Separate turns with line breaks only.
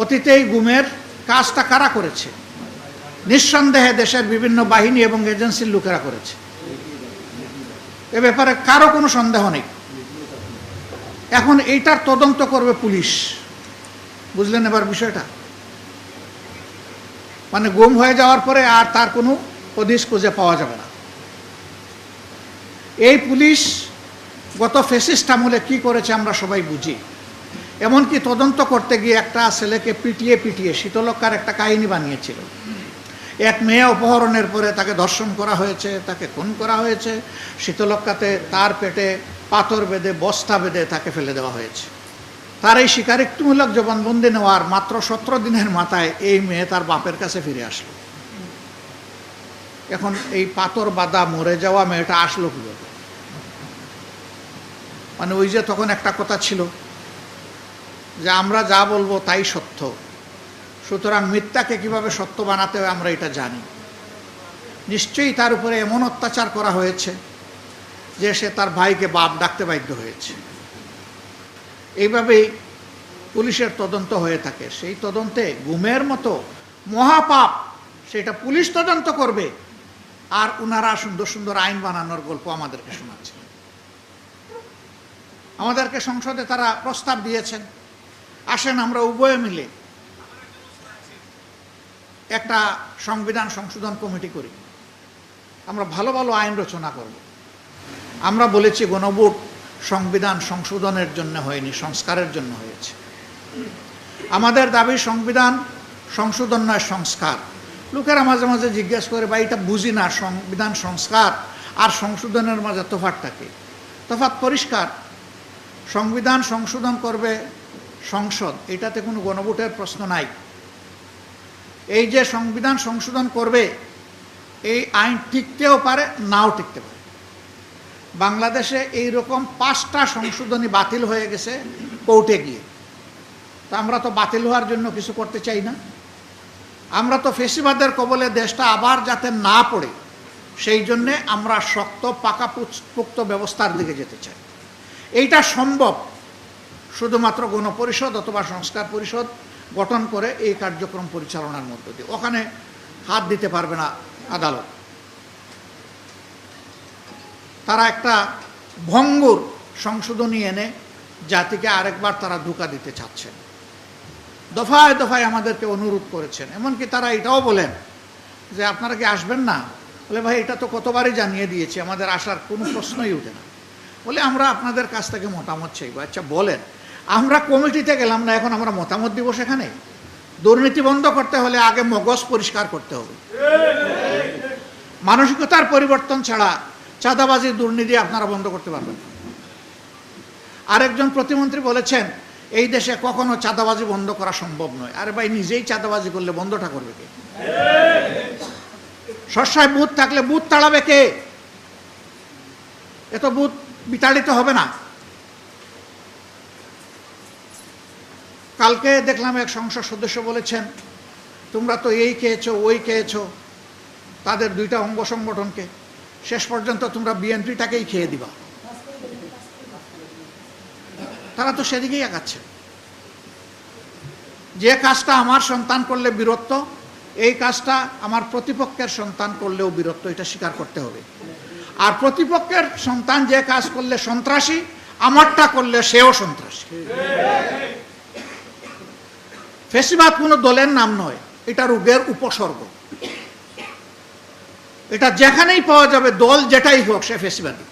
অতীতে এই গুমের কাজটা কারা করেছে? নিঃসন্দেহে দেশের বিভিন্ন বাহিনী এবং এজেন্সির লোকেরা করেছে, এ ব্যাপারে কারো কোনো সন্দেহ নেই। এখন এইটার তদন্ত করবে পুলিশ। বুঝলেন এবার বিষয়টা? মানে গুম হয়ে যাওয়ার পরে আর তার কোনো হদিস খুঁজে পাওয়া যাবে না। এই পুলিশ গত ফ্যাসিস্ট আমলে কি করেছে আমরা সবাই বুঝি। এমনকি তদন্ত করতে গিয়ে একটা ছেলেকে পিটিয়ে পিটিয়ে শীতলক্ষার একটা কাহিনী বানিয়েছিল। এক মেয়ে অপহরণের পরে তাকে ধর্ষণ করা হয়েছে, তাকে খুন করা হয়েছে, শীতলক্ষাতে তার পেটে পাথর বেঁধে বস্তা বেঁধে তাকে ফেলে দেওয়া হয়েছে। তার এই স্বীকারোক্তিমূলক জবানবন্দি নেওয়ার মাত্র 17 দিনের মাথায় এই মেয়ে তার বাপের কাছে ফিরে আসলো। এখন এই পাথর বাঁধা মরে যাওয়া মেয়েটা আসলো কিভাবে? মানে ওই যে তখন একটা কথা ছিল যে আমরা যা বলবো তাই সত্য, সুতরাং মিথ্যাকে কিভাবে সত্য বানাতে হয় আমরা এটা জানি। নিশ্চয়ই তার উপরে এমন অত্যাচার করা হয়েছে যে সে তার ভাইকে বাপ ডাকতে বাধ্য হয়েছে। এইভাবেই পুলিশের তদন্ত হয়ে থাকে। সেই তদন্তে গুমের মতো মহাপাপ সেটা পুলিশ তদন্ত করবে, আর ওনারা সুন্দর সুন্দর আইন বানানোর গল্প আমাদেরকে শোনাচ্ছেন। আমাদেরকে সংসদে তারা প্রস্তাব দিয়েছেন, আসেন আমরা উভয়ে মিলে একটা সংবিধান সংশোধন কমিটি করি, আমরা ভালো ভালো আইন রচনা করব। আমরা বলেছি গণভোট সংবিধান সংশোধনের জন্য হয়নি, সংস্কারের জন্য হয়েছে। আমাদের দাবি সংবিধান সংশোধন নয়, সংস্কার। লোকেরা মাঝে মাঝে জিজ্ঞেস করে, বা এটা বুঝি না, সংবিধান সংস্কার আর সংশোধনের মাঝে তফাৎটা কি? তফাৎ পরিষ্কার। সংবিধান সংশোধন করবে সংসদ, এটাতে কোনো গণভোটের প্রশ্ন নাই। এই যে সংবিধান সংশোধন করবে, এই আইন টিকতেও পারে, নাও টিকতে পারে। বাংলাদেশে এইরকম 5টা সংশোধনী বাতিল হয়ে গেছে কোর্টে গিয়ে। তা আমরা তো বাতিল হওয়ার জন্য কিছু করতে চাই না। আমরা তো ফেসিবাদের কবলে দেশটা আবার যাতে না পড়ে সেই জন্যে আমরা শক্ত পাকাপোক্ত ব্যবস্থার দিকে যেতে চাই। এইটা সম্ভব শুধুমাত্র গণপরিষদ অথবা সংস্কার পরিষদ গঠন করে এই কার্যক্রম পরিচালনার মধ্য দিয়ে। ওখানে হাত দিতে পারবে না আদালত। তারা একটা ভঙ্গুর সংশোধনী এনে জাতিকে আরেকবার তারা ধোঁকা দিতে চাচ্ছেন। দফায় দফায় আমাদেরকে অনুরোধ করেছেন। এমনকি তারা এটাও বলেন যে আপনারা কি আসবেন না? বলে ভাই এটা তো কতবারই জানিয়ে দিয়েছি, আমাদের আসার কোনো প্রশ্নই ওঠে না। বলে আমরা আপনাদের কাছ থেকে মতামত চাইব। আচ্ছা বলেন, আমরা কমিটিতে গেলাম না, এখন আমরা মতামত দিব সেখানে? দুর্নীতি বন্ধ করতে হলে আগে মগজ পরিষ্কার করতে হবে। মানসিকতার পরিবর্তন ছাড়া চাঁদাবাজি দুর্নীতি আপনারা বন্ধ করতে পারবেন না। আরেকজন প্রতিমন্ত্রী বলেছেন এই দেশে কখনো চাঁদাবাজি বন্ধ করা সম্ভব নয়। আরে ভাই, নিজেই চাঁদাবাজি করলে বন্ধটা করবে কে? সরসায় বুথ থাকলে বুথ তাড়াবে কে? এত বুথ বিতাড়িত হবে না। কালকে দেখলাম এক সংসদ সদস্য বলেছেন তোমরা তো এই খেয়েছো ওই খেয়েছো, তাদের 2টা অঙ্গ সংগঠনকে, শেষ পর্যন্ত তোমরা বিএনপিটাকেই খেয়ে দিবা। তারা তো সেদিকেই আগাচ্ছে। যে কাজটা আমার সন্তান করলে বীরত্ব, এই কাজটা আমার প্রতিপক্ষের সন্তান করলেও বীরত্ব, এটা স্বীকার করতে হবে। আর প্রতিপক্ষের সন্তান যে কাজ করলে সন্ত্রাসী, আমারটা করলে সেও সন্ত্রাসী। ফেসিবাদ কোনো দলের নাম নয়, এটা রোগের উপসর্গ। এটা যেখানেই পাওয়া যাবে, দল যেটাই হোক, সে ফেসিবাদী।